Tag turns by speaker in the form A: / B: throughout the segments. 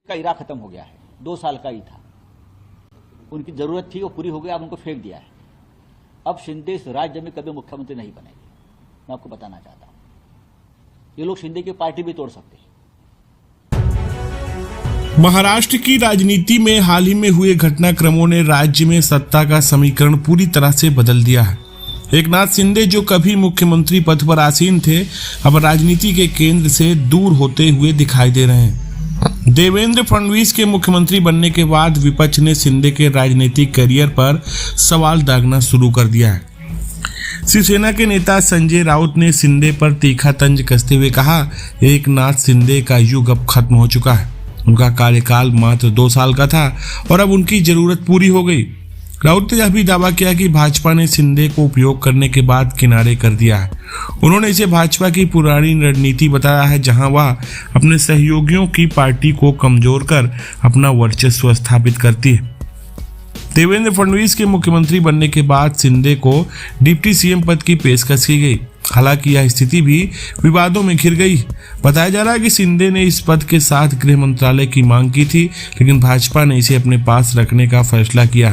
A: का इरा खत्म हो गया है, 2 साल का ही था, उनकी जरूरत थी, वो पूरी हो गई, आप उनको फेंक दिया है। अब शिंदे इस राज्य में कभी मुख्यमंत्री नहीं बनेंगे, मैं आपको बताना चाहता हूं। ये लोग शिंदे की पार्टी भी तोड़ सकते हैं।
B: महाराष्ट्र की राजनीति में हाल ही में हुए घटनाक्रमों ने राज्य में सत्ता का समीकरण पूरी तरह से बदल दिया है। एकनाथ शिंदे जो कभी मुख्यमंत्री पद पर आसीन थे, अब राजनीति के केंद्र से दूर होते हुए दिखाई दे रहे हैं। देवेंद्र फडणवीस के मुख्यमंत्री बनने के बाद विपक्ष ने शिंदे के राजनीतिक करियर पर सवाल दागना शुरू कर दिया है। शिवसेना के नेता संजय राउत ने शिंदे पर तीखा तंज कसते हुए कहा, एकनाथ शिंदे का युग अब खत्म हो चुका है। उनका कार्यकाल मात्र 2 साल का था और अब उनकी जरूरत पूरी हो गई। राउत ने यह भी दावा किया कि भाजपा ने शिंदे को उपयोग करने के बाद किनारे कर दिया है। उन्होंने इसे भाजपा की पुरानी रणनीति बताया है, जहां वह अपने सहयोगियों की पार्टी को कमजोर कर अपना वर्चस्व स्थापित करती है। देवेंद्र फडणवीस के मुख्यमंत्री बनने के बाद शिंदे को डिप्टी सीएम पद की पेशकश की गई। हालांकि यह स्थिति भी विवादों में घिर गई। बताया जा रहा है कि शिंदे ने इस पद के साथ गृह मंत्रालय की मांग की थी, लेकिन भाजपा ने इसे अपने पास रखने का फैसला किया।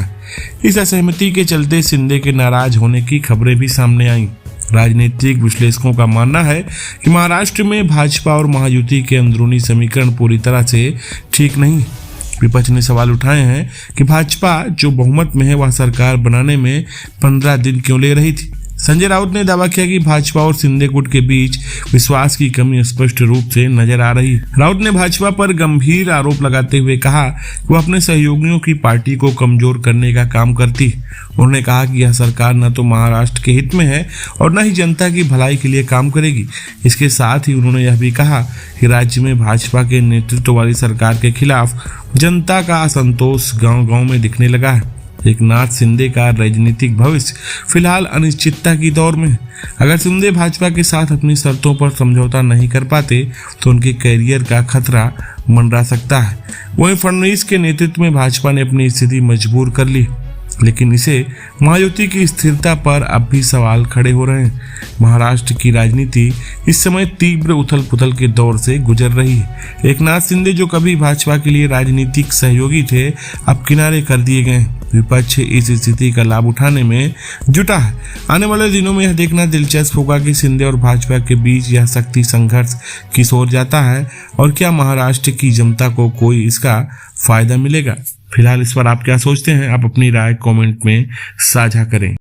B: इस असहमति के चलते शिंदे के नाराज होने की खबरें भी सामने आईं। राजनीतिक विश्लेषकों का मानना है कि महाराष्ट्र में भाजपा और महायुति के अंदरूनी समीकरण पूरी तरह से ठीक नहीं। विपक्ष ने सवाल उठाए हैं कि भाजपा जो बहुमत में है, वह सरकार बनाने में 15 दिन क्यों ले रही थी। संजय राउत ने दावा किया कि भाजपा और शिंदे गुट के बीच विश्वास की कमी स्पष्ट रूप से नजर आ रही है। राउत ने भाजपा पर गंभीर आरोप लगाते हुए कहा कि वो अपने सहयोगियों की पार्टी को कमजोर करने का काम करती है। उन्होंने कहा कि यह सरकार न तो महाराष्ट्र के हित में है और न ही जनता की भलाई के लिए काम करेगी। इसके साथ ही उन्होंने यह भी कहा कि राज्य में भाजपा के नेतृत्व वाली सरकार के खिलाफ जनता का असंतोष गांव-गांव में दिखने लगा है। एकनाथ शिंदे का राजनीतिक भविष्य फिलहाल अनिश्चितता की दौर में है। अगर शिंदे भाजपा के साथ अपनी शर्तों पर समझौता नहीं कर पाते तो उनके करियर का खतरा मंडरा सकता है। वहीं फडणवीस के नेतृत्व में भाजपा ने अपनी स्थिति मजबूर कर ली, लेकिन इसे महायुति की स्थिरता पर अब भी सवाल खड़े हो रहे हैं। महाराष्ट्र की राजनीति इस समय तीव्र उथल पुथल के दौर से गुजर रही है। एकनाथ शिंदे जो कभी भाजपा के लिए राजनीतिक सहयोगी थे, अब किनारे कर दिए गए। विपक्ष इस स्थिति का लाभ उठाने में जुटा है। आने वाले दिनों में यह देखना दिलचस्प होगा कि शिंदे और भाजपा के बीच यह शक्ति संघर्ष किस ओर जाता है और क्या महाराष्ट्र की जनता को कोई इसका फायदा मिलेगा। फिलहाल इस पर आप क्या सोचते हैं, आप अपनी राय कमेंट में साझा करें।